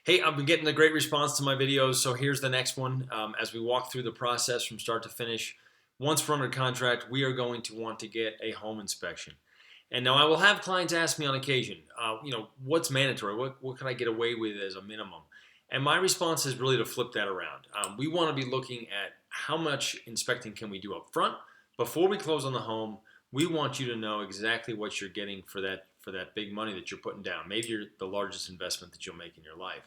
Hey, I've been getting a great response to my videos, so here's the next one. As we walk through the process from start to finish, once we're under contract, we are going to want to get a home inspection. And now I will have clients ask me on occasion, what's mandatory? What can I get away with as a minimum? And my response is really to flip that around. We want to be looking at how much inspecting can we do up front before we close on the home. We want you to know exactly what you're getting for that big money that you're putting down. Maybe you're the largest investment that you'll make in your life.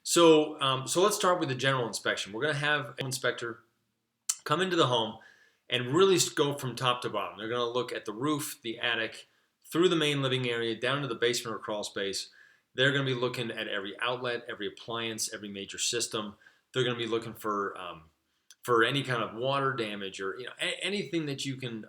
So let's start with the general inspection. We're going to have an inspector come into the home and really go from top to bottom. They're going to look at the roof, the attic, through the main living area, down to the basement or crawl space. They're going to be looking at every outlet, every appliance, every major system. They're going to be looking for any kind of water damage or anything that you can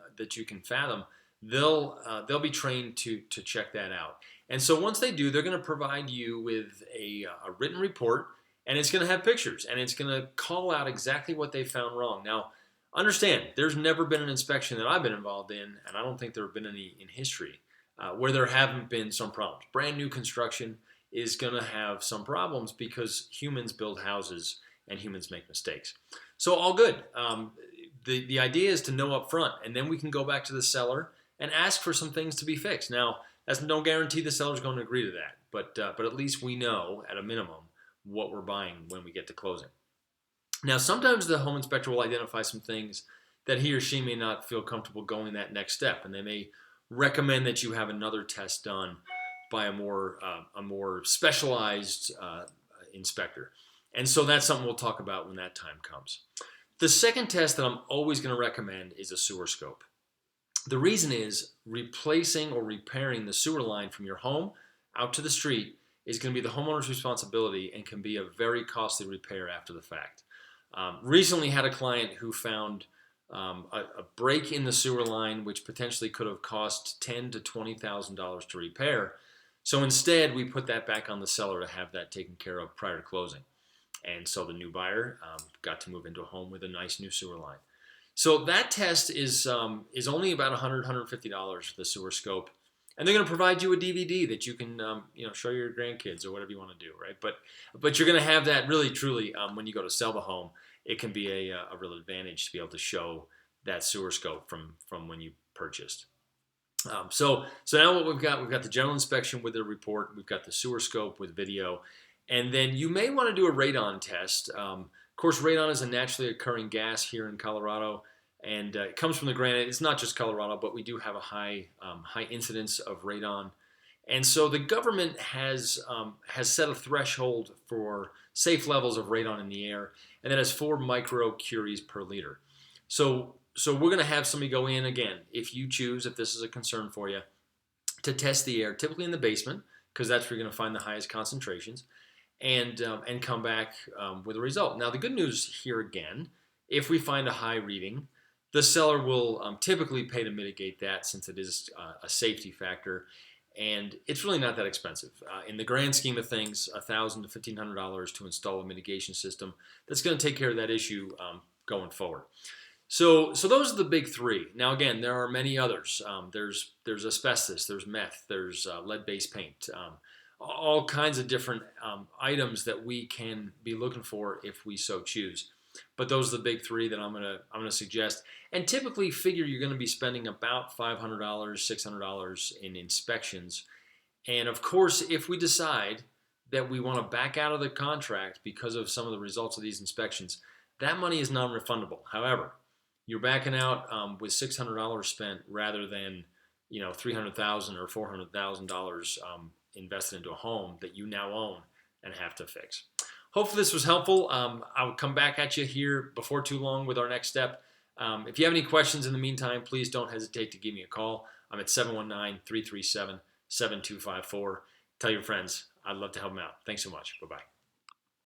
fathom. They'll be trained to check that out. And so once they do, they're going to provide you with a written report, and it's going to have pictures, and it's going to call out exactly what they found wrong. Now, understand, there's never been an inspection that I've been involved in, and I don't think there have been any in history, where there haven't been some problems. Brand new construction is going to have some problems because humans build houses and humans make mistakes. So all good. The idea is to know up front, and then we can go back to the seller and ask for some things to be fixed. Now, that's no guarantee the seller's going to agree to that, but at least we know, at a minimum, what we're buying when we get to closing. Now, sometimes the home inspector will identify some things that he or she may not feel comfortable going that next step, and they may recommend that you have another test done by a more specialized inspector. And so that's something we'll talk about when that time comes. The second test that I'm always going to recommend is a sewer scope. The reason is replacing or repairing the sewer line from your home out to the street is going to be the homeowner's responsibility and can be a very costly repair after the fact. Recently had a client who found a break in the sewer line which potentially could have cost $10,000 to $20,000 to repair. So instead, we put that back on the seller to have that taken care of prior to closing. And so the new buyer got to move into a home with a nice new sewer line. So that test is only about $100, $150 for the sewer scope, and they're going to provide you a DVD that you can show your grandkids or whatever you want to do, right? But you're going to have that really truly when you go to sell the home. It can be a real advantage to be able to show that sewer scope from when you purchased. So now what we've got the general inspection with the report, we've got the sewer scope with video, and then you may want to do a radon test. Of course, radon is a naturally occurring gas here in Colorado, and it comes from the granite. It's not just Colorado, but we do have a high incidence of radon. And so the government has set a threshold for safe levels of radon in the air, and that is 4 microcuries per liter. So we're going to have somebody go in again, if you choose, if this is a concern for you, to test the air, typically in the basement, because that's where you're going to find the highest concentrations, and come back with a result. Now, the good news here again, if we find a high reading, the seller will typically pay to mitigate that, since it is a safety factor, and it's really not that expensive. In the grand scheme of things, $1,000 to $1,500 to install a mitigation system that's going to take care of that issue going forward. So those are the big three. Now, again, there are many others. There's asbestos, there's meth, there's lead-based paint, all kinds of different items that we can be looking for if we so choose. But those are the big three that I'm gonna suggest. And typically figure you're going to be spending about $500, $600 in inspections. And of course, if we decide that we want to back out of the contract because of some of the results of these inspections, that money is non-refundable. However, you're backing out with $600 spent rather than $300,000 or $400,000 invested into a home that you now own and have to fix. Hopefully this was helpful. I'll come back at you here before too long with our next step. If you have any questions in the meantime, please don't hesitate to give me a call. I'm at 719-337-7254. Tell your friends. I'd love to help them out. Thanks so much. Bye-bye.